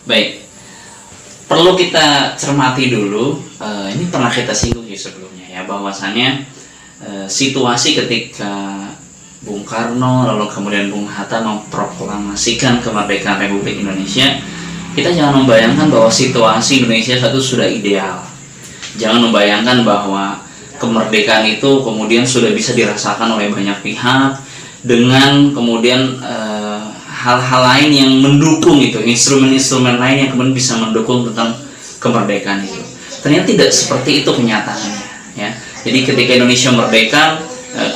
Baik, perlu kita cermati dulu, ini pernah kita singgung sebelumnya ya, bahwasannya situasi ketika Bung Karno lalu kemudian Bung Hatta memproklamasikan kemerdekaan Republik Indonesia, kita jangan membayangkan bahwa situasi Indonesia satu sudah ideal. Jangan membayangkan bahwa kemerdekaan itu kemudian sudah bisa dirasakan oleh banyak pihak dengan kemudian hal-hal lain yang mendukung itu, instrumen-instrumen lain yang kemudian bisa mendukung tentang kemerdekaan itu. Ternyata tidak seperti itu kenyataannya ya. Jadi ketika Indonesia merdeka,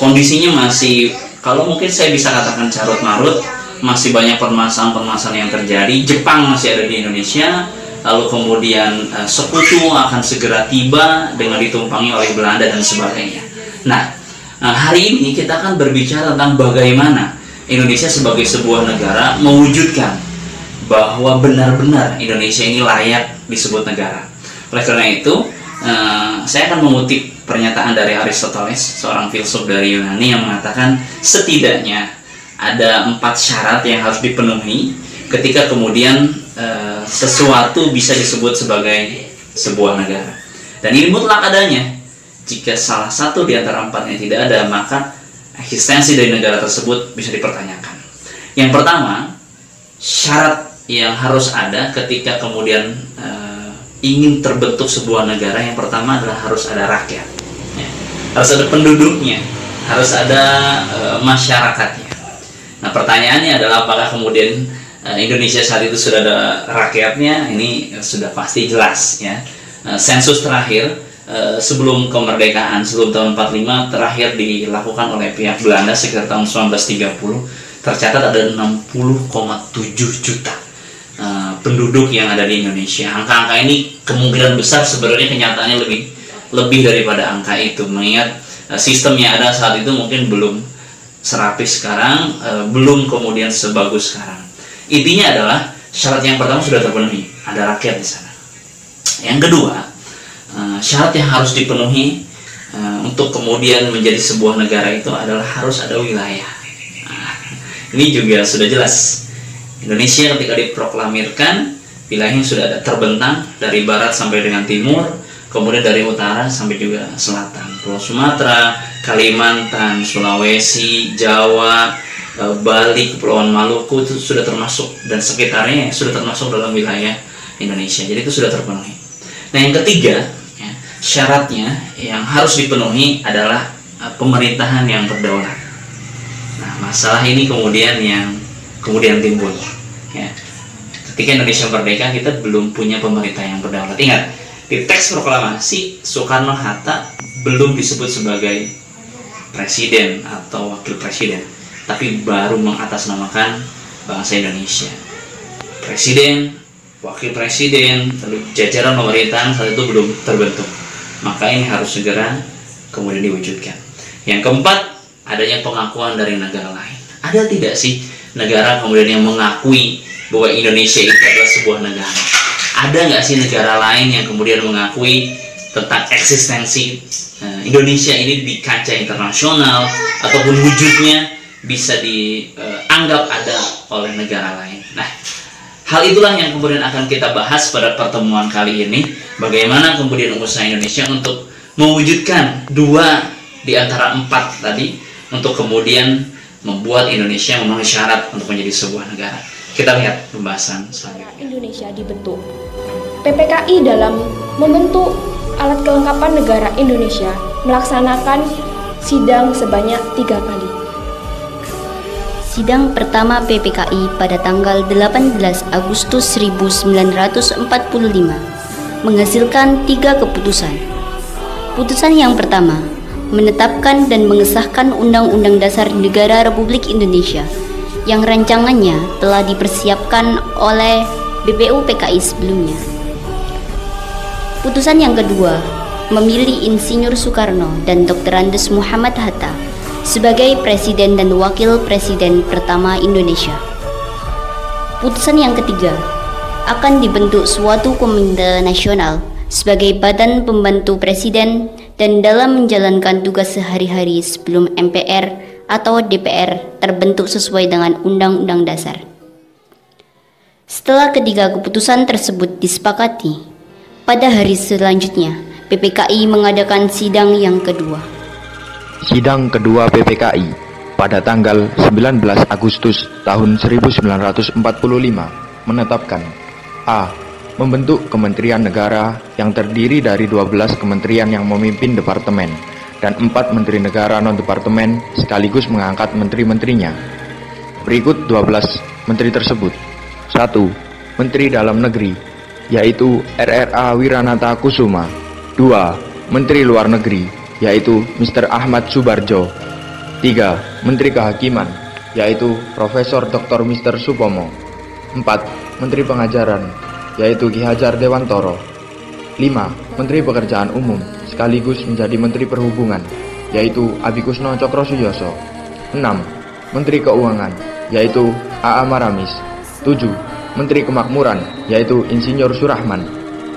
kondisinya masih, kalau mungkin saya bisa katakan carut marut, masih banyak permasalahan-permasalahan yang terjadi. Jepang masih ada di Indonesia, lalu kemudian sekutu akan segera tiba dengan ditumpangi oleh Belanda dan sebagainya. Nah, hari ini kita akan berbicara tentang bagaimana Indonesia sebagai sebuah negara mewujudkan bahwa benar-benar Indonesia ini layak disebut negara. Oleh karena itu, saya akan mengutip pernyataan dari Aristoteles, seorang filsuf dari Yunani, yang mengatakan setidaknya ada 4 syarat yang harus dipenuhi ketika kemudian sesuatu bisa disebut sebagai sebuah negara. Dan ini mutlak adanya. Jika salah satu di antara 4-nya tidak ada, maka eksistensi dari negara tersebut bisa dipertanyakan. Yang pertama, syarat yang harus ada ketika kemudian ingin terbentuk sebuah negara, yang pertama adalah harus ada rakyat ya. Harus ada penduduknya, harus ada masyarakatnya. Nah, pertanyaannya adalah apakah kemudian Indonesia saat itu sudah ada rakyatnya? Ini sudah pasti jelas ya. Sensus terakhir sebelum kemerdekaan, sebelum tahun 45 terakhir dilakukan oleh pihak Belanda sekitar tahun 1930, tercatat ada 60,7 juta penduduk yang ada di Indonesia. Angka-angka ini kemungkinan besar sebenarnya kenyataannya lebih daripada angka itu, mengingat sistem yang ada saat itu mungkin belum serapis sekarang, belum kemudian sebagus sekarang. Intinya adalah syarat yang pertama sudah terpenuhi, ada rakyat di sana. Yang kedua, syarat yang harus dipenuhi untuk kemudian menjadi sebuah negara itu adalah harus ada wilayah. Nah, ini juga sudah jelas. Indonesia ketika diproklamirkan, wilayahnya sudah ada terbentang dari barat sampai dengan timur, kemudian dari utara sampai juga selatan. Pulau Sumatera, Kalimantan, Sulawesi, Jawa, Bali, Kepulauan Maluku itu sudah termasuk, dan sekitarnya sudah termasuk dalam wilayah Indonesia. Jadi itu sudah terpenuhi. Nah, yang ketiga, ya, syaratnya yang harus dipenuhi adalah pemerintahan yang berdaulat. Nah, masalah ini kemudian timbul. Ya. Ketika Indonesia merdeka, kita belum punya pemerintah yang berdaulat. Ingat, di teks proklamasi Soekarno-Hatta belum disebut sebagai presiden atau wakil presiden, tapi baru mengatasnamakan bangsa Indonesia. Presiden, wakil presiden, lalu jajaran pemerintahan saat itu belum terbentuk. Maka ini harus segera kemudian diwujudkan. Yang keempat, adanya pengakuan dari negara lain. Ada tidak sih negara kemudian yang mengakui bahwa Indonesia itu adalah sebuah negara? Ada nggak sih negara lain yang kemudian mengakui tentang eksistensi Indonesia ini di kancah internasional, ataupun wujudnya bisa dianggap ada oleh negara lain? Nah, hal itulah yang kemudian akan kita bahas pada pertemuan kali ini. Bagaimana kemudian usaha Indonesia untuk mewujudkan 2 di antara 4 tadi, untuk kemudian membuat Indonesia memenuhi syarat untuk menjadi sebuah negara. Kita lihat pembahasan selanjutnya. Indonesia dibentuk. PPKI dalam membentuk alat kelengkapan negara Indonesia melaksanakan sidang sebanyak 3 kali. Sidang pertama PPKI pada tanggal 18 Agustus 1945 menghasilkan 3 keputusan. Putusan yang pertama, menetapkan dan mengesahkan Undang-Undang Dasar Negara Republik Indonesia yang rancangannya telah dipersiapkan oleh BPU PKI sebelumnya. Putusan yang kedua, memilih Insinyur Soekarno dan Dr. Andes Muhammad Hatta sebagai Presiden dan Wakil Presiden pertama Indonesia. Putusan yang ketiga, akan dibentuk suatu komite nasional sebagai badan pembantu presiden dan dalam menjalankan tugas sehari-hari sebelum MPR atau DPR terbentuk sesuai dengan Undang-Undang Dasar. Setelah ketiga keputusan tersebut disepakati, pada hari selanjutnya PPKI mengadakan sidang yang kedua. Sidang kedua PPKI pada tanggal 19 Agustus tahun 1945 menetapkan A. Membentuk Kementerian Negara yang terdiri dari 12 kementerian yang memimpin departemen dan 4 menteri negara non-departemen sekaligus mengangkat menteri-menterinya. Berikut 12 menteri tersebut. 1. Menteri Dalam Negeri, yaitu RRA Wiranata Kusuma. 2. Menteri Luar Negeri, yaitu Mr. Ahmad Subarjo. 3. Menteri Kehakiman, yaitu Profesor Dr. Mr. Supomo. 4. Menteri Pengajaran, yaitu Ki Hajar Dewantoro. 5. Menteri Pekerjaan Umum, sekaligus menjadi Menteri Perhubungan, yaitu Abikusno Cokrosuyoso. 6. Menteri Keuangan, yaitu A.A. Maramis. 7. Menteri Kemakmuran, yaitu Insinyur Surahman.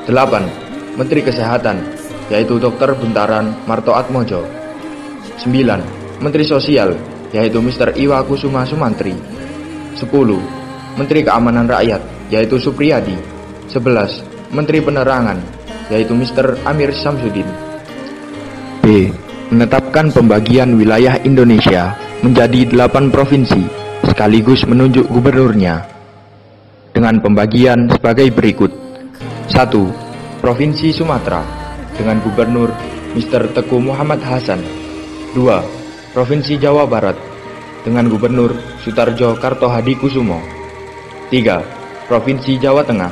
8. Menteri Kesehatan, yaitu Dr. Buntaran Martoatmojo. 9. Menteri Sosial, yaitu Mr. Iwa Kusuma Sumantri. 10. Menteri Keamanan Rakyat, yaitu Supriyadi. 11. Menteri Penerangan, yaitu Mr. Amir Samsudin. B. Menetapkan pembagian wilayah Indonesia menjadi 8 provinsi, sekaligus menunjuk gubernurnya. Dengan pembagian sebagai berikut. 1. Provinsi Sumatera dengan Gubernur Mr. Teguh Muhammad Hasan. 2. Provinsi Jawa Barat dengan Gubernur Sutarjo Kartohadi Kusumo. 3. Provinsi Jawa Tengah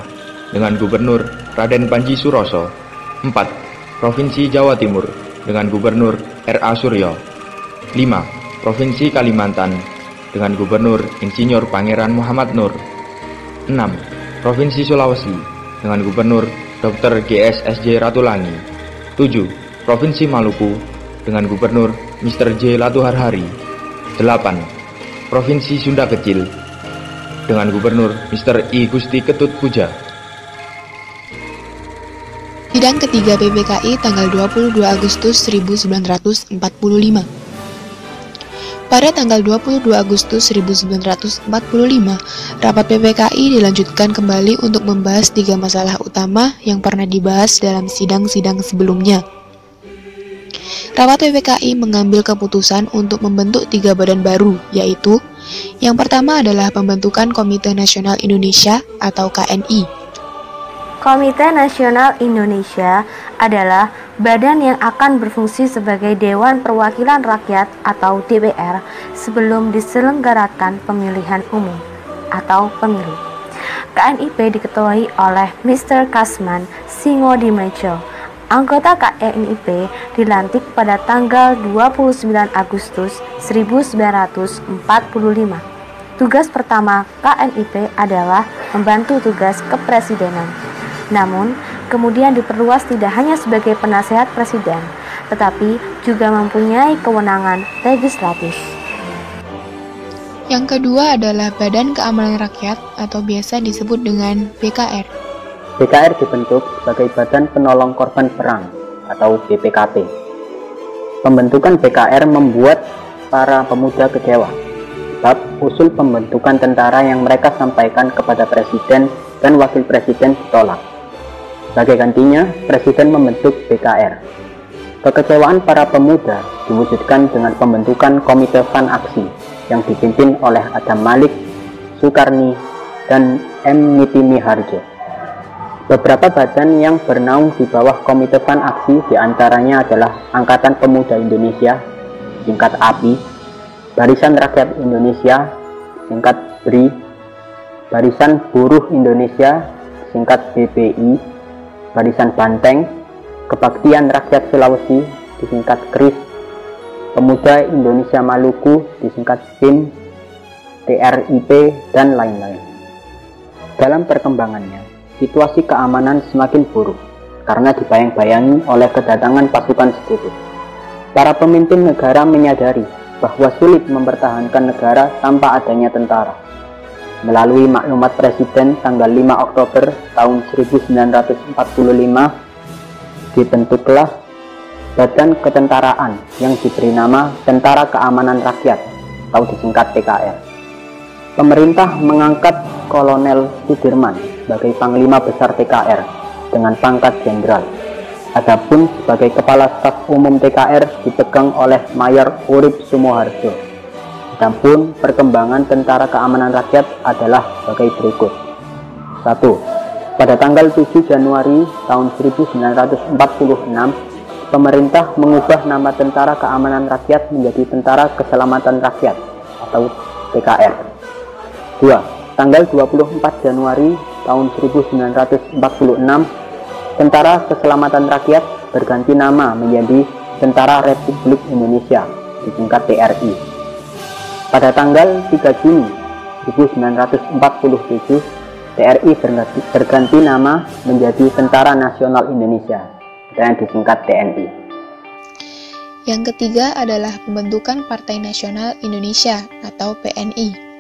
dengan Gubernur Raden Panji Suroso. 4. Provinsi Jawa Timur dengan Gubernur R.A. Suryo. 5. Provinsi Kalimantan dengan Gubernur Insinyur Pangeran Muhammad Nur. 6. Provinsi Sulawesi dengan Gubernur Dr. GSSJ Ratulangi. 7. Provinsi Maluku dengan Gubernur Mr. J. Latuharhari. 8. Provinsi Sunda Kecil dengan Gubernur Mr. I. Gusti Ketut Puja. Sidang ketiga PPKI tanggal 22 Agustus 1945. Pada tanggal 22 Agustus 1945, rapat PPKI dilanjutkan kembali untuk membahas 3 masalah utama yang pernah dibahas dalam sidang-sidang sebelumnya. Rapat PPKI mengambil keputusan untuk membentuk 3 badan baru, yaitu yang pertama adalah pembentukan Komite Nasional Indonesia atau KNI. Komite Nasional Indonesia adalah badan yang akan berfungsi sebagai Dewan Perwakilan Rakyat atau DPR sebelum diselenggarakan pemilihan umum atau pemilu. KNIP diketuai oleh Mr. Kasman Singodimedjo. Anggota KNIP dilantik pada tanggal 29 Agustus 1945. Tugas pertama KNIP adalah membantu tugas kepresidenan. Namun, kemudian diperluas tidak hanya sebagai penasehat presiden, tetapi juga mempunyai kewenangan legislatif. Yang kedua adalah Badan Keamanan Rakyat atau biasa disebut dengan BKR. BKR dibentuk sebagai Badan Penolong Korban Perang atau BPKP. Pembentukan BKR membuat para pemuda kecewa, sebab usul pembentukan tentara yang mereka sampaikan kepada Presiden dan Wakil Presiden ditolak. Sebagai gantinya, Presiden membentuk BKR. Kekecewaan para pemuda diwujudkan dengan pembentukan Komite Fan Aksi yang dipimpin oleh Adam Malik, Sukarni, dan M. Niti Miharjo. Beberapa badan yang bernaung di bawah Komite Fan Aksi diantaranya adalah Angkatan Pemuda Indonesia, singkat API, Barisan Rakyat Indonesia, singkat BRI, Barisan Buruh Indonesia, singkat BBI, Barisan Banteng, Kebaktian Rakyat Sulawesi, disingkat KRIS, Pemuda Indonesia Maluku, disingkat PIM, TRIP, dan lain-lain. Dalam perkembangannya, situasi keamanan semakin buruk karena dibayang-bayangi oleh kedatangan pasukan sekutu. Para pemimpin negara menyadari bahwa sulit mempertahankan negara tanpa adanya tentara. Melalui maklumat Presiden tanggal 5 Oktober tahun 1945, dibentuklah Badan Ketentaraan yang diberi nama Tentara Keamanan Rakyat atau disingkat TKR. Pemerintah mengangkat Kolonel Sudirman sebagai Panglima Besar TKR dengan pangkat jenderal. Adapun sebagai Kepala Staf Umum TKR dipegang oleh Mayor Urip Sumoharjo. Adapun perkembangan Tentara Keamanan Rakyat adalah sebagai berikut. 1. Pada tanggal 7 Januari tahun 1946, pemerintah mengubah nama Tentara Keamanan Rakyat menjadi Tentara Keselamatan Rakyat atau TKR. 2. Tanggal 24 Januari tahun 1946, Tentara Keselamatan Rakyat berganti nama menjadi Tentara Republik Indonesia disingkat TRI. Pada tanggal 3 Juni 1947, TRI berganti nama menjadi Tentara Nasional Indonesia dan disingkat TNI. Yang ketiga adalah pembentukan Partai Nasional Indonesia atau PNI.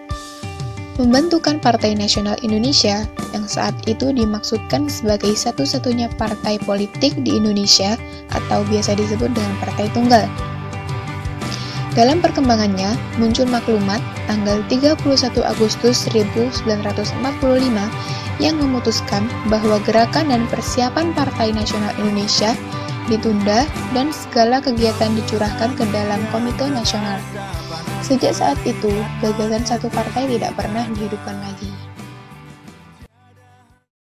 Pembentukan Partai Nasional Indonesia yang saat itu dimaksudkan sebagai satu-satunya partai politik di Indonesia atau biasa disebut dengan Partai Tunggal. Dalam perkembangannya, muncul maklumat tanggal 31 Agustus 1945 yang memutuskan bahwa gerakan dan persiapan Partai Nasional Indonesia ditunda dan segala kegiatan dicurahkan ke dalam Komite Nasional. Sejak saat itu, gagasan satu partai tidak pernah dihidupkan lagi.